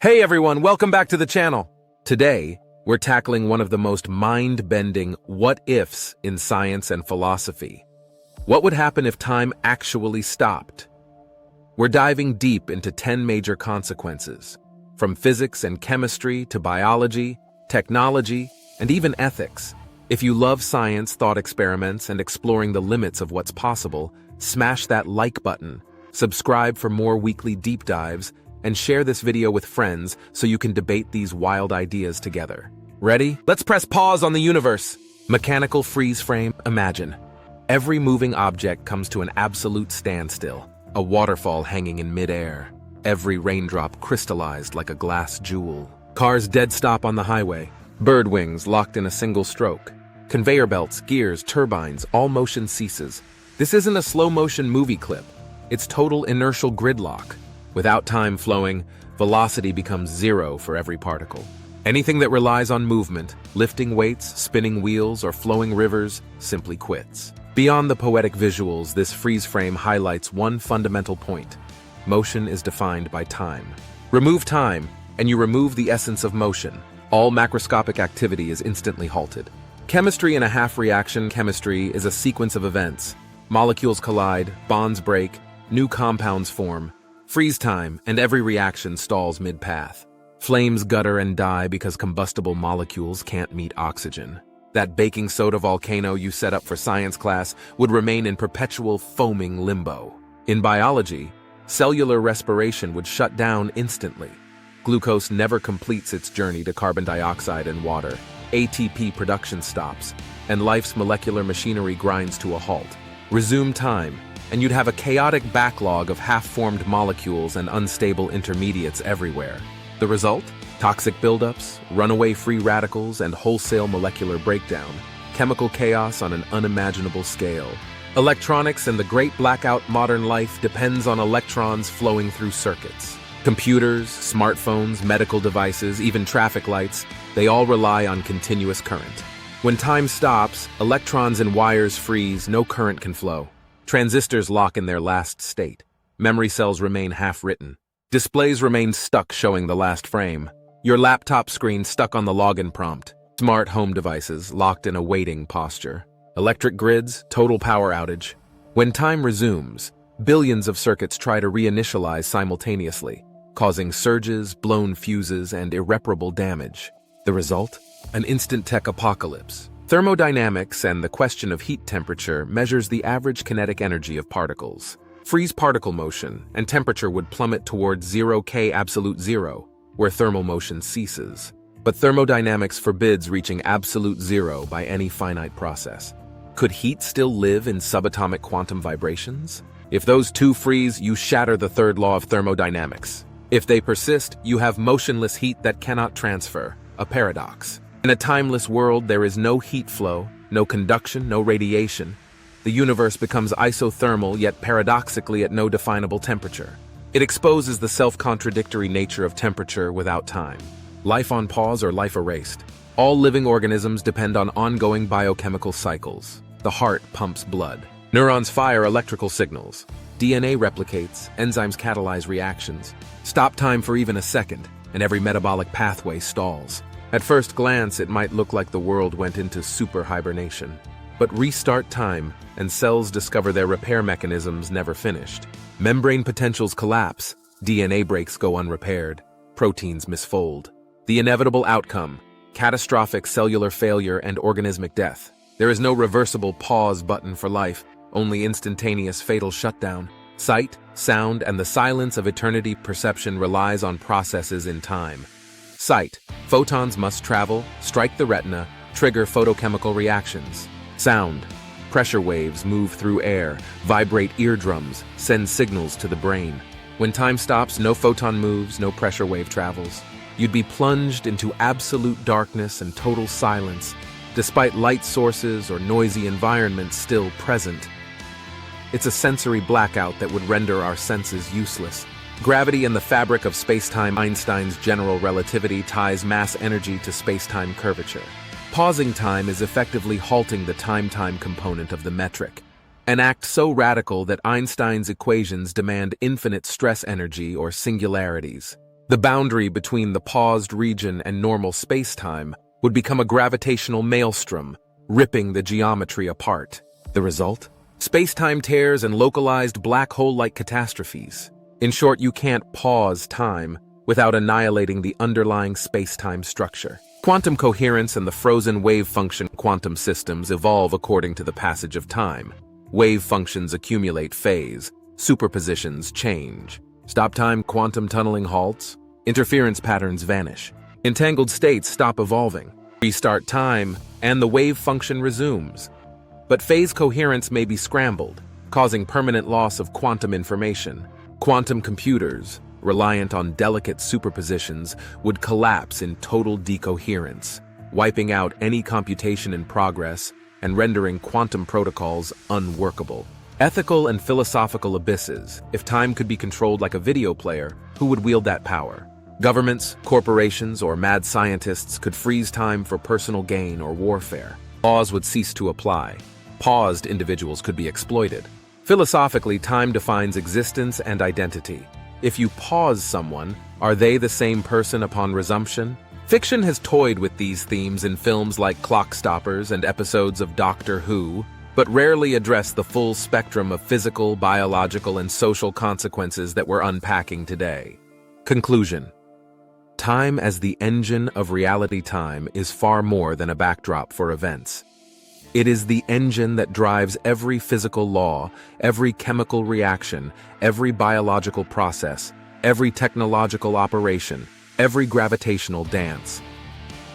Hey everyone, welcome back to the channel. Today, we're tackling one of the most mind-bending what-ifs in science and philosophy. What would happen if time actually stopped? We're diving deep into 10 major consequences, from physics and chemistry to biology, technology, and even ethics. If you love science, thought experiments, and exploring the limits of what's possible, smash that like button, subscribe for more weekly deep dives, and share this video with friends so you can debate these wild ideas together. Ready? Let's press pause on the universe. Mechanical freeze frame, imagine. Every moving object comes to an absolute standstill, a waterfall hanging in midair. Every raindrop crystallized like a glass jewel. Cars dead stop on the highway. Bird wings locked in a single stroke. Conveyor belts, gears, turbines, all motion ceases. This isn't a slow-motion movie clip. It's total inertial gridlock. Without time flowing, velocity becomes zero for every particle. Anything that relies on movement, lifting weights, spinning wheels, or flowing rivers, simply quits. Beyond the poetic visuals, this freeze frame highlights one fundamental point. Motion is defined by time. Remove time, and you remove the essence of motion. All macroscopic activity is instantly halted. Chemistry in a half-reaction chemistry is a sequence of events. Molecules collide, bonds break, new compounds form. Freeze time, and every reaction stalls mid-path. Flames gutter and die because combustible molecules can't meet oxygen. That baking soda volcano you set up for science class would remain in perpetual foaming limbo. In biology, cellular respiration would shut down instantly. Glucose never completes its journey to carbon dioxide and water. ATP production stops, and life's molecular machinery grinds to a halt. Resume time, and you'd have a chaotic backlog of half-formed molecules and unstable intermediates everywhere. The result? Toxic buildups, runaway free radicals, and wholesale molecular breakdown. Chemical chaos on an unimaginable scale. Electronics and the great blackout modern life depends on electrons flowing through circuits. Computers, smartphones, medical devices, even traffic lights, they all rely on continuous current. When time stops, electrons and wires freeze, no current can flow. Transistors lock in their last state. Memory cells remain half-written. Displays remain stuck showing the last frame. Your laptop screen stuck on the login prompt. Smart home devices locked in a waiting posture. Electric grids, total power outage. When time resumes, billions of circuits try to reinitialize simultaneously, causing surges, blown fuses, and irreparable damage. The result? An instant tech apocalypse. Thermodynamics and the question of heat temperature measures the average kinetic energy of particles. Freeze particle motion, and temperature would plummet towards 0 K absolute zero, where thermal motion ceases. But thermodynamics forbids reaching absolute zero by any finite process. Could heat still live in subatomic quantum vibrations? If those two freeze, you shatter the third law of thermodynamics. If they persist, you have motionless heat that cannot transfer, a paradox. In a timeless world, there is no heat flow, no conduction, no radiation. The universe becomes isothermal, yet paradoxically at no definable temperature. It exposes the self-contradictory nature of temperature without time. Life on pause or life erased. All living organisms depend on ongoing biochemical cycles. The heart pumps blood. Neurons fire electrical signals. DNA replicates, enzymes catalyze reactions. Stop time for even a second, and every metabolic pathway stalls. At first glance, it might look like the world went into super hibernation. But restart time, and cells discover their repair mechanisms never finished. Membrane potentials collapse, DNA breaks go unrepaired, proteins misfold. The inevitable outcome: catastrophic cellular failure and organismic death. There is no reversible pause button for life, only instantaneous fatal shutdown. Sight, sound, and the silence of eternity perception relies on processes in time. Sight. Photons must travel, strike the retina, trigger photochemical reactions. Sound. Pressure waves move through air, vibrate eardrums, send signals to the brain. When time stops, no photon moves, no pressure wave travels. You'd be plunged into absolute darkness and total silence, despite light sources or noisy environments still present. It's a sensory blackout that would render our senses useless. Gravity and the fabric of spacetime. Einstein's general relativity ties mass energy to spacetime curvature. Pausing time is effectively halting the time-time component of the metric, an act so radical that Einstein's equations demand infinite stress energy or singularities. The boundary between the paused region and normal spacetime would become a gravitational maelstrom, ripping the geometry apart. The result? Spacetime tears and localized black hole-like catastrophes. In short, you can't pause time without annihilating the underlying spacetime structure. Quantum coherence and the frozen wave function quantum systems evolve according to the passage of time. Wave functions accumulate phase, superpositions change. Stop time quantum tunneling halts, interference patterns vanish. Entangled states stop evolving. Restart time, and the wave function resumes. But phase coherence may be scrambled, causing permanent loss of quantum information. Quantum computers, reliant on delicate superpositions, would collapse in total decoherence, wiping out any computation in progress and rendering quantum protocols unworkable. Ethical and philosophical abysses. If time could be controlled like a video player, who would wield that power? Governments, corporations, or mad scientists could freeze time for personal gain or warfare. Laws would cease to apply. Paused individuals could be exploited. Philosophically, time defines existence and identity. If you pause someone, are they the same person upon resumption? Fiction has toyed with these themes in films like Clock Stoppers and episodes of Doctor Who, but rarely addressed the full spectrum of physical, biological, and social consequences that we're unpacking today. Conclusion. Time as the engine of reality time is far more than a backdrop for events. It is the engine that drives every physical law, every chemical reaction, every biological process, every technological operation, every gravitational dance.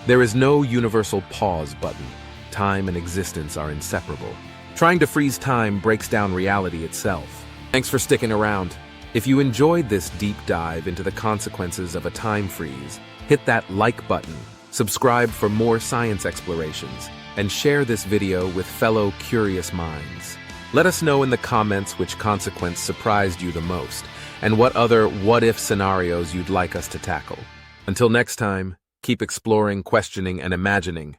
There is no universal pause button. Time and existence are inseparable. Trying to freeze time breaks down reality itself. Thanks for sticking around. If you enjoyed this deep dive into the consequences of a time freeze, hit that like button, subscribe for more science explorations, and share this video with fellow curious minds. Let us know in the comments which consequence surprised you the most, and what other what-if scenarios you'd like us to tackle. Until next time, keep exploring, questioning, and imagining.